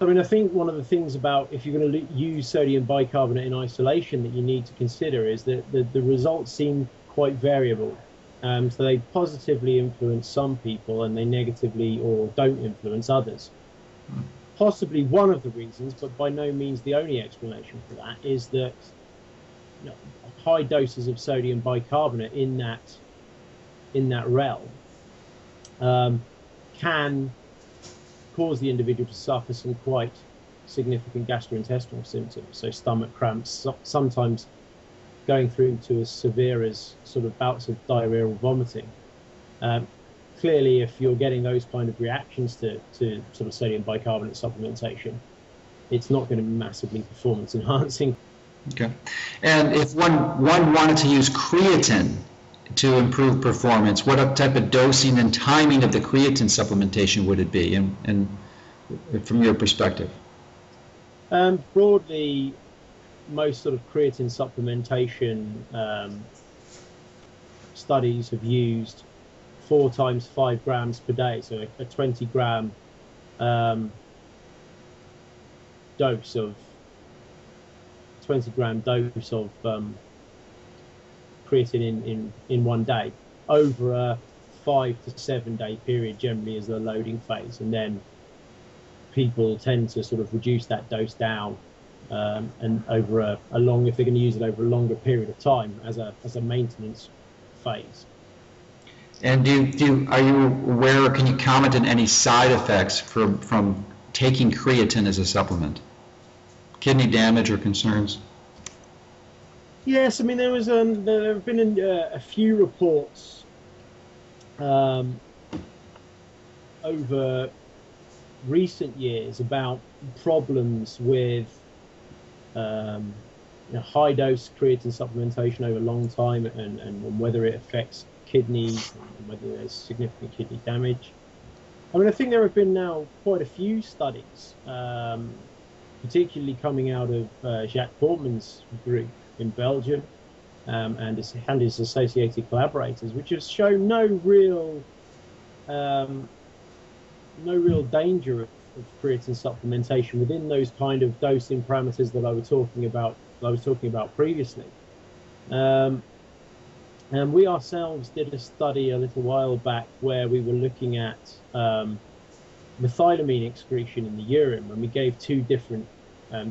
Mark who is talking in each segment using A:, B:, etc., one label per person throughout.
A: So, I mean, I think one of the things about if you're going to use sodium bicarbonate in isolation that you need to consider is that the results seem quite variable. So they positively influence some people and they negatively or don't influence others. Possibly one of the reasons, but by no means the only explanation for that, is that high doses of sodium bicarbonate in that realm can cause the individual to suffer some quite significant gastrointestinal symptoms, so stomach cramps, sometimes going through to as severe as sort of bouts of diarrhea or vomiting. Clearly, if you're getting those kind of reactions to sort of sodium bicarbonate supplementation, it's not going to be massively performance enhancing.
B: Okay. And if one wanted to use creatine to improve performance, what type of dosing and timing of the creatine supplementation would it be, and from your perspective?
A: Broadly, most sort of creatine supplementation studies have used 4 times 5 grams per day, so a 20-gram dose of 20-gram dose of creatine in one day over a 5 to 7 day period, generally as the loading phase, and then people tend to sort of reduce that dose down and over a long, if they're going to use it over a longer period of time as a maintenance phase.
B: And are you aware, or can you comment on any side effects from taking creatine as a supplement? Kidney damage or concerns?
A: Yes, I mean there have been a few reports over recent years about problems with high dose creatine supplementation over a long time and whether it affects kidneys and whether there's significant kidney damage. I mean, I think there have been now quite a few studies, particularly coming out of Jacques Portman's group in Belgium and his associated collaborators, which have shown no real danger of creatine supplementation within those kind of dosing parameters that I was talking about previously. And we ourselves did a study a little while back where we were looking at methylamine excretion in the urine when we gave 2 different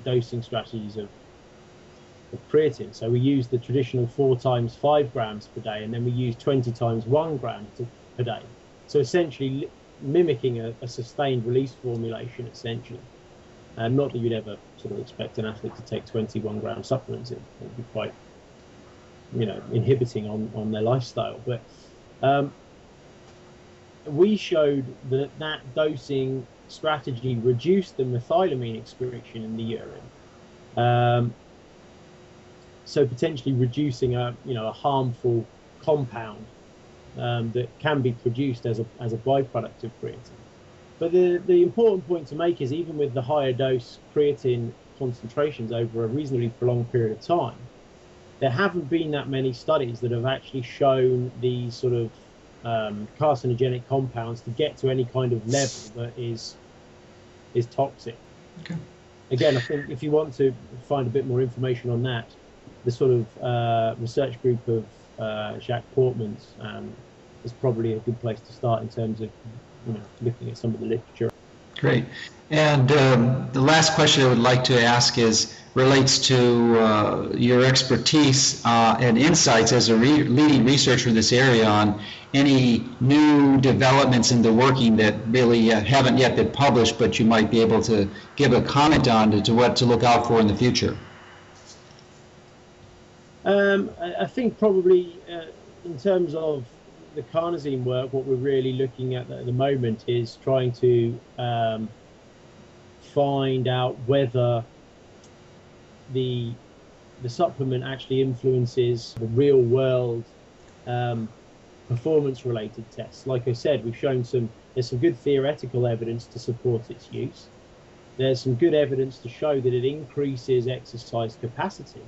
A: dosing strategies of creatine. So we used the traditional 4 times 5 grams per day, and then we used 20 times 1 gram per day. So essentially mimicking a sustained release formulation, essentially. Not that you'd ever sort of expect an athlete to take 21 gram supplements. It would be quite, inhibiting on their lifestyle. But we showed that dosing strategy reduced the methylamine excretion in the urine. So potentially reducing a harmful compound that can be produced as a byproduct of creatine. But the important point to make is even with the higher dose creatine concentrations over a reasonably prolonged period of time, there haven't been that many studies that have actually shown these sort of carcinogenic compounds to get to any kind of level that is toxic.
B: Okay.
A: Again, I think if you want to find a bit more information on that, the sort of research group of Jacques Portman's is probably a good place to start in terms of looking at some of the literature.
B: Great. And the last question I would like to ask relates to your expertise and insights as a leading researcher in this area on any new developments in the working that really haven't yet been published, but you might be able to give a comment on to what to look out for in the future.
A: I think probably in terms of the carnosine work, what we're really looking at the moment is trying to find out whether the supplement actually influences the real world performance related tests. Like I said, we've shown there's some good theoretical evidence to support its use. There's some good evidence to show that it increases exercise capacity.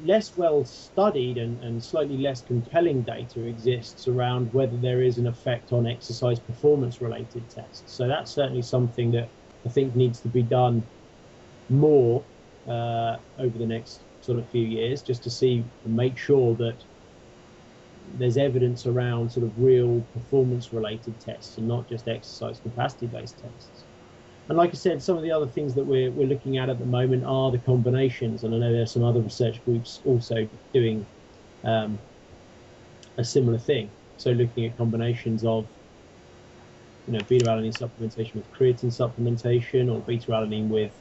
A: less well studied and slightly less compelling data exists around whether there is an effect on exercise performance related tests. So that's certainly something that I think needs to be done more over the next sort of few years, just to see and make sure that there's evidence around sort of real performance related tests and not just exercise capacity based tests. And like I said, some of the other things that we're looking at the moment are the combinations. And I know there's some other research groups also doing a similar thing. So looking at combinations of, beta-alanine supplementation with creatine supplementation, or beta-alanine with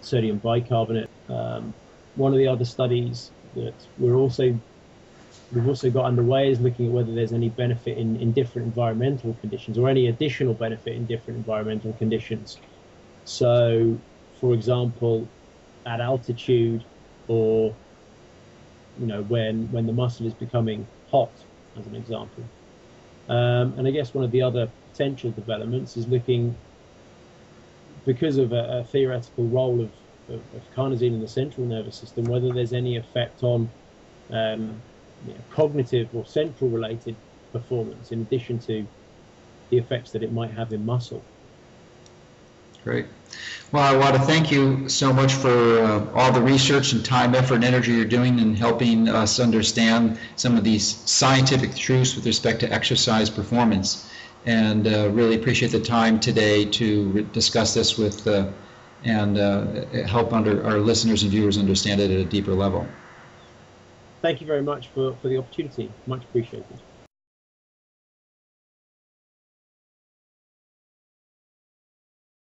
A: sodium bicarbonate. One of the other studies that we've also got underway is looking at whether there's any benefit in different environmental conditions, or any additional benefit in different environmental conditions. So, for example, at altitude, or when the muscle is becoming hot, as an example. And I guess one of the other potential developments is looking, because of a theoretical role of carnosine in the central nervous system, whether there's any effect on cognitive or central related performance, in addition to the effects that it might have in muscle.
B: Great. Well, I want to thank you so much for all the research and time, effort, and energy you're doing in helping us understand some of these scientific truths with respect to exercise performance. And really appreciate the time today to discuss this with and help our listeners and viewers understand it at a deeper level.
A: Thank you very much for the opportunity. Much appreciated.